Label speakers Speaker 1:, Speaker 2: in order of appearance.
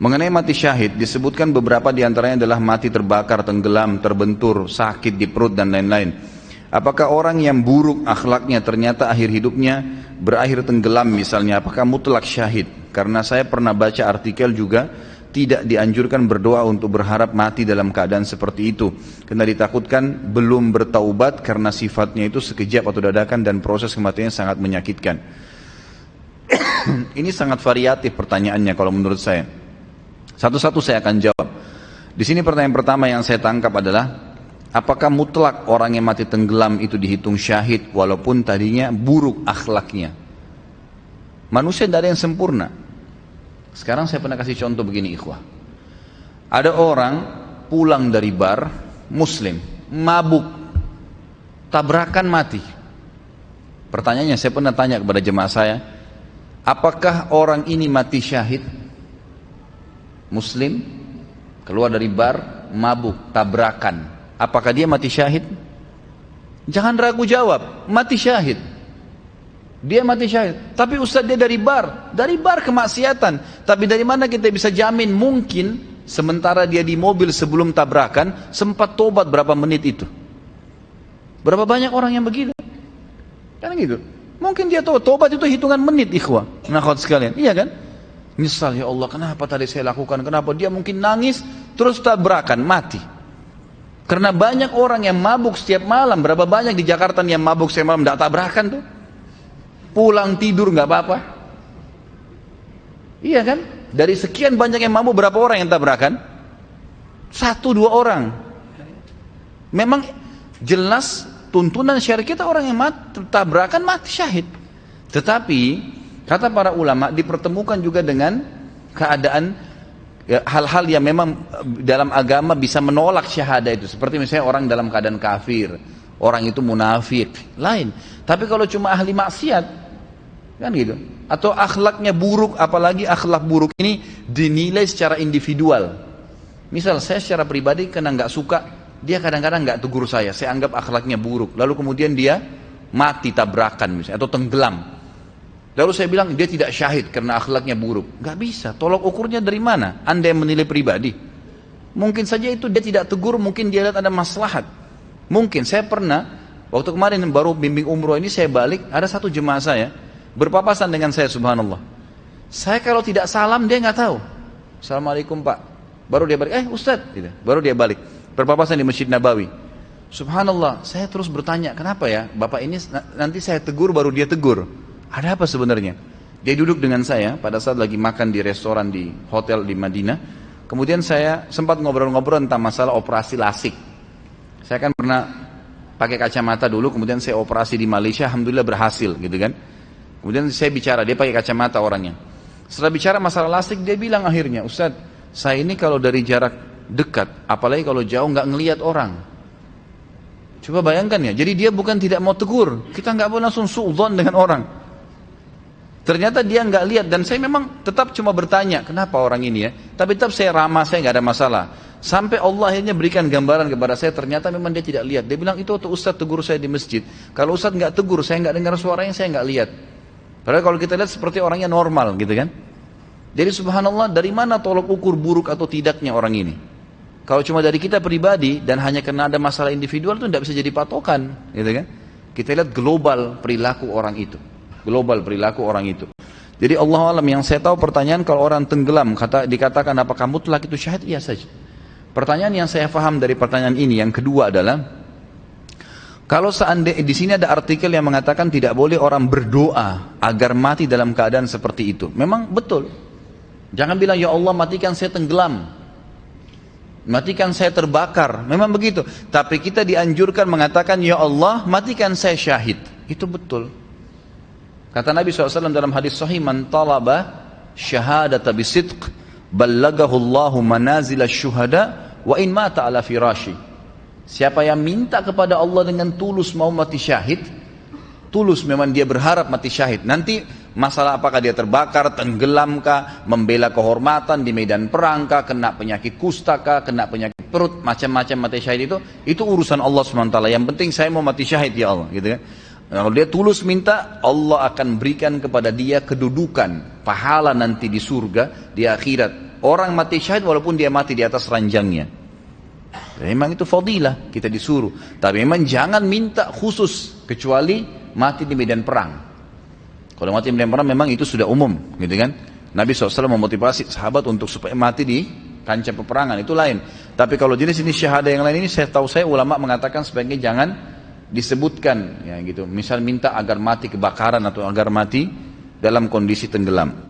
Speaker 1: Mengenai mati syahid, disebutkan beberapa diantaranya adalah mati terbakar, tenggelam, terbentur, sakit di perut dan lain-lain. Apakah orang yang buruk akhlaknya ternyata akhir hidupnya berakhir tenggelam misalnya, apakah mutlak syahid? Karena saya pernah baca artikel juga, tidak dianjurkan berdoa untuk berharap mati dalam keadaan seperti itu, karena ditakutkan belum bertaubat karena sifatnya itu sekejap atau dadakan dan proses kematiannya sangat menyakitkan. Ini sangat variatif pertanyaannya kalau menurut saya. Satu-satu saya akan jawab. Di sini pertanyaan pertama yang saya tangkap adalah, apakah mutlak orang yang mati tenggelam itu dihitung syahid walaupun tadinya buruk akhlaknya? Manusia tidak ada yang sempurna. Sekarang saya pernah kasih contoh begini ikhwah. Ada orang pulang dari bar, muslim, mabuk, tabrakan mati. Pertanyaannya, saya pernah tanya kepada jemaah saya, apakah orang ini mati syahid? Muslim, keluar dari bar, mabuk, tabrakan. Apakah dia mati syahid? Jangan ragu jawab, mati syahid. Dia mati syahid. Tapi Ustaz, dia dari bar kemaksiatan. Tapi dari mana kita bisa jamin? Mungkin sementara dia di mobil sebelum tabrakan sempat tobat berapa menit itu. Berapa banyak orang yang begitu? Kan gitu. Mungkin dia tobat itu hitungan menit ikhwah. Nah, kawan sekalian, iya kan? Misal, ya Allah, kenapa tadi saya lakukan? Kenapa? Dia mungkin nangis terus tabrakan mati. Karena banyak orang yang mabuk setiap malam. Berapa banyak di Jakarta yang mabuk setiap malam tidak tabrakan tuh? Pulang tidur nggak apa-apa. Iya kan? Dari sekian banyak yang mabuk, berapa orang yang tabrakan? 1-2 orang. Memang jelas tuntunan syariat kita orang yang tabrakan mati syahid. Tetapi kata para ulama dipertemukan juga dengan keadaan hal-hal yang memang dalam agama bisa menolak syahadah itu. Seperti misalnya orang dalam keadaan kafir, orang itu munafik, lain. Tapi kalau cuma ahli maksiat, kan gitu. Atau akhlaknya buruk, apalagi akhlak buruk ini dinilai secara individual. Misal saya secara pribadi karena nggak suka, dia kadang-kadang nggak tegur saya anggap akhlaknya buruk. Lalu kemudian dia mati tabrakan misalnya, atau tenggelam. Lalu saya bilang dia tidak syahid karena akhlaknya buruk. Nggak bisa, tolok ukurnya dari mana? Anda yang menilai pribadi. Mungkin saja itu dia tidak tegur, mungkin dia lihat ada maslahat. Mungkin saya pernah, waktu kemarin baru bimbing umroh ini saya balik, ada satu jemaah saya berpapasan dengan saya, subhanallah. Saya kalau tidak salam dia nggak tahu. Assalamualaikum Pak. Baru dia balik, Ustadz, gitu. Baru dia balik. Berpapasan di Masjid Nabawi. Subhanallah, saya terus bertanya, kenapa ya Bapak ini nanti saya tegur baru dia tegur. Ada apa sebenarnya? Dia duduk dengan saya pada saat lagi makan di restoran di hotel di Madinah. Kemudian saya sempat ngobrol-ngobrol tentang masalah operasi lasik. Saya kan pernah pakai kacamata dulu, kemudian saya operasi di Malaysia, alhamdulillah berhasil gitu kan. Kemudian saya bicara, dia pakai kacamata orangnya. Setelah bicara masalah lasik, dia bilang akhirnya, Ustadz, saya ini kalau dari jarak dekat, apalagi kalau jauh nggak ngelihat orang. Coba bayangkan ya, jadi dia bukan tidak mau tegur, kita nggak boleh langsung suudzon dengan orang. Ternyata dia nggak lihat, dan saya memang tetap cuma bertanya, kenapa orang ini ya? Tapi tetap saya ramah, saya nggak ada masalah. Sampai Allah akhirnya berikan gambaran kepada saya, ternyata memang dia tidak lihat. Dia bilang, itu waktu Ustadz tegur saya di masjid. Kalau Ustadz nggak tegur, saya nggak dengar suaranya, saya nggak lihat. Padahal kalau kita lihat seperti orangnya normal gitu kan. Jadi subhanallah, dari mana tolok ukur buruk atau tidaknya orang ini? Kalau cuma dari kita pribadi dan hanya karena ada masalah individual itu tidak bisa jadi patokan, gitu kan? Kita lihat global perilaku orang itu. Global perilaku orang itu. Jadi Allah alam, yang saya tahu pertanyaan kalau orang tenggelam dikatakan apakah mutlak itu syahid? Iya saja. Pertanyaan yang saya paham dari pertanyaan ini yang kedua adalah, kalau seandainya di sini ada artikel yang mengatakan tidak boleh orang berdoa agar mati dalam keadaan seperti itu. Memang betul. Jangan bilang ya Allah matikan saya tenggelam, matikan saya terbakar. Memang begitu. Tapi kita dianjurkan mengatakan ya Allah matikan saya syahid. Itu betul. Kata Nabi SAW dalam hadis sahih, man talaba syahadata bisidq ballagahu Allahu manazil syuhada wa in mata ala firashi. Siapa yang minta kepada Allah dengan tulus mau mati syahid, tulus memang dia berharap mati syahid. Nanti masalah apakah dia terbakar, tenggelam kah, membela kehormatan di medan perang kah, kena penyakit kusta kah, kena penyakit perut, macam-macam mati syahid itu urusan Allah SWT. Yang penting saya mau mati syahid ya Allah, gitu kan. Kalau dia tulus minta, Allah akan berikan kepada dia kedudukan, pahala nanti di surga, di akhirat. orang mati syahid walaupun dia mati di atas ranjangnya. Memang itu fadilah, kita disuruh. Tapi memang jangan minta khusus, kecuali mati di medan perang. Kalau mati di medan perang memang itu sudah umum, gitu kan. Nabi SAW memotivasi sahabat untuk supaya mati di kancah peperangan, itu lain. Tapi kalau jenis ini syahadah yang lain ini, saya tahu ulama mengatakan sebaiknya jangan disebutkan, ya gitu. Misal minta agar mati kebakaran atau agar mati dalam kondisi tenggelam.